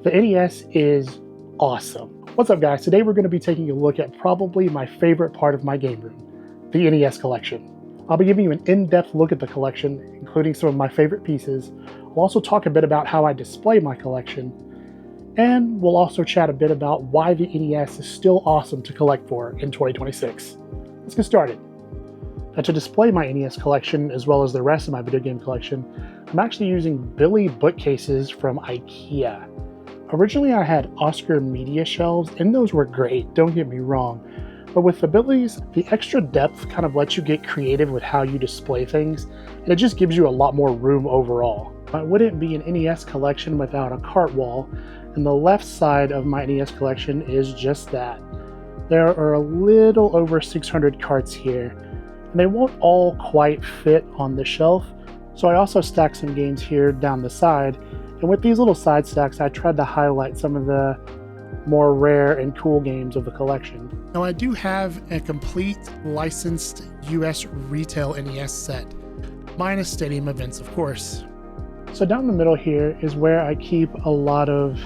The NES is awesome. What's up, guys? Today we're going to be taking a look at probably my favorite part of my game room, the NES collection. I'll be giving you an in-depth look at the collection, including some of my favorite pieces. I'll also talk a bit about how I display my collection, and we'll also chat a bit about why the NES is still awesome to collect for in 2026. Let's get started. Now, to display my NES collection, as well as the rest of my video game collection, I'm actually using Billy bookcases from IKEA. Originally, I had Oscar Media shelves, and those were great, don't get me wrong. But with the Billies, the extra depth kind of lets you get creative with how you display things, and it just gives you a lot more room overall. I wouldn't be an NES collection without a cart wall, and the left side of my NES collection is just that. There are a little over 600 carts here, and they won't all quite fit on the shelf, so I also stacked some games here down the side, and with these little side stacks I tried to highlight some of the more rare and cool games of the collection. Now, I do have a complete licensed US retail NES set, minus stadium events of course. So down the middle here is where I keep a lot of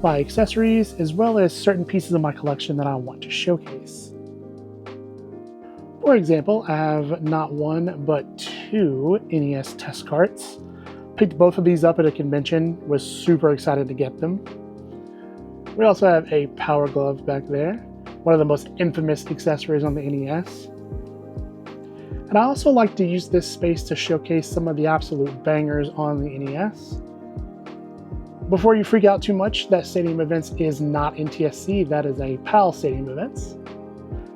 my accessories, as well as certain pieces of my collection that I want to showcase. For example, I have not one, but two NES test carts. Picked both of these up at a convention, was super excited to get them. We also have a Power Glove back there, one of the most infamous accessories on the NES. And I also like to use this space to showcase some of the absolute bangers on the NES. Before you freak out too much, that Stadium Events is not NTSC, that is a PAL Stadium Events.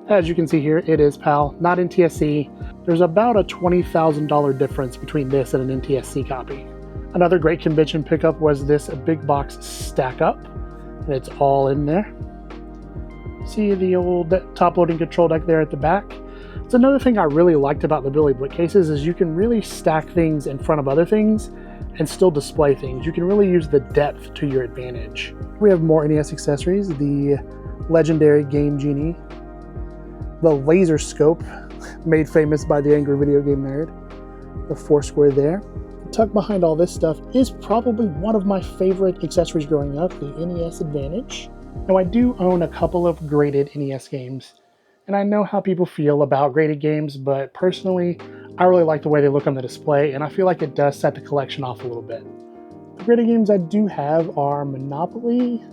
As you can see here, it is PAL, not NTSC. There's about a $20,000 difference between this and an NTSC copy. Another great convention pickup was this big box stack up, and it's all in there. See the old top-loading control deck there at the back? It's another thing I really liked about the Billy bookcases is you can really stack things in front of other things and still display things. You can really use the depth to your advantage. We have more NES accessories, the legendary Game Genie, the laser scope, made famous by the angry video game nerd, the Foursquare there. Tucked behind all this stuff is probably one of my favorite accessories growing up, the NES Advantage. Now, I do own a couple of graded NES games, and I know how people feel about graded games, but personally, I really like the way they look on the display, and I feel like it does set the collection off a little bit. The graded games I do have are Monopoly,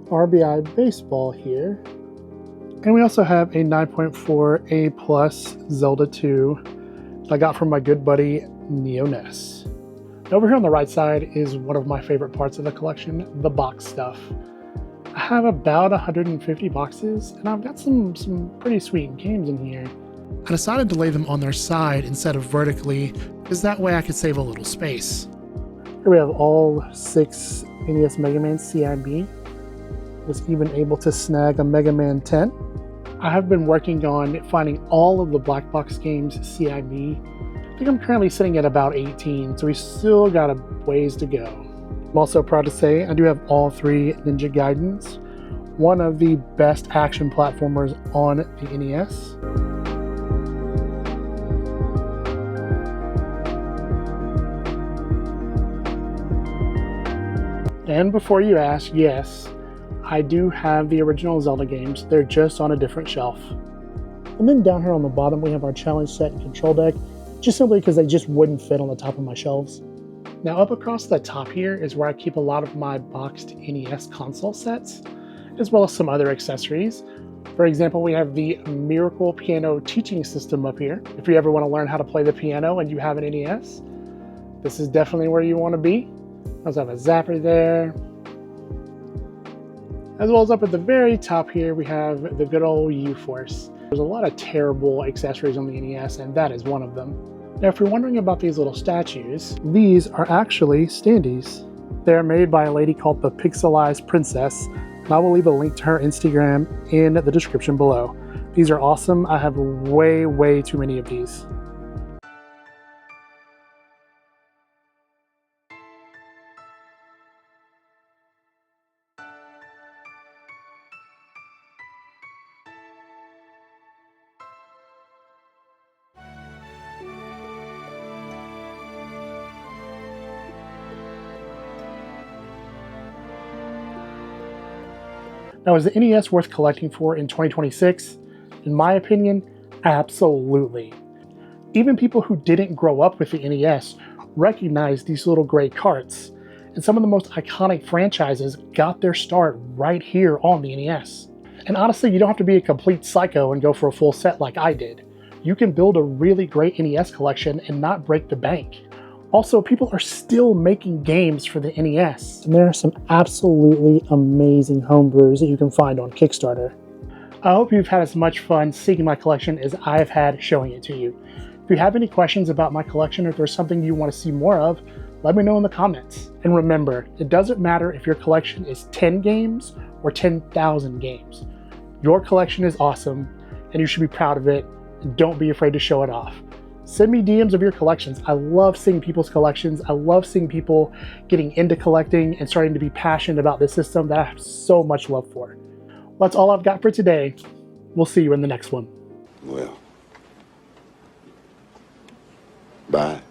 RBI Baseball here, and we also have a 9.4 A+ Zelda 2 that I got from my good buddy NES. Over here on the right side is one of my favorite parts of the collection, the box stuff. I have about 150 boxes, and I've got some pretty sweet games in here. I decided to lay them on their side instead of vertically, because that way I could save a little space. Here we have all 6 NES Mega Man CIB. Was even able to snag a Mega Man 10. I have been working on finding all of the black box games CIB. I think I'm currently sitting at about 18, so we still got a ways to go. I'm also proud to say I do have all 3 Ninja Gaidens, one of the best action platformers on the NES. And before you ask, yes, I do have the original Zelda games. They're just on a different shelf. And then down here on the bottom, we have our challenge set and control deck, just simply because they just wouldn't fit on the top of my shelves. Now, up across the top here is where I keep a lot of my boxed NES console sets, as well as some other accessories. For example, we have the Miracle Piano teaching system up here. If you ever want to learn how to play the piano and you have an NES, this is definitely where you want to be. I also have a zapper there. As well as up at the very top here, we have the good old U-Force. There's a lot of terrible accessories on the NES, and that is one of them. Now, if you're wondering about these little statues, these are actually standees. They're made by a lady called the Pixelized Princess, and I will leave a link to her Instagram in the description below. These are awesome. I have way too many of these. Now, is the NES worth collecting for in 2026? In my opinion, absolutely. Even people who didn't grow up with the NES recognize these little gray carts, and some of the most iconic franchises got their start right here on the NES. And honestly, you don't have to be a complete psycho and go for a full set like I did. You can build a really great NES collection and not break the bank. Also, people are still making games for the NES, and there are some absolutely amazing homebrews that you can find on Kickstarter. I hope you've had as much fun seeing my collection as I've had showing it to you. If you have any questions about my collection or if there's something you want to see more of, let me know in the comments. And remember, it doesn't matter if your collection is 10 games or 10,000 games. Your collection is awesome, and you should be proud of it, and don't be afraid to show it off. Send me DMs of your collections. I love seeing people's collections. I love seeing people getting into collecting and starting to be passionate about this system that I have so much love for. Well, that's all I've got for today. We'll see you in the next one. Well, bye.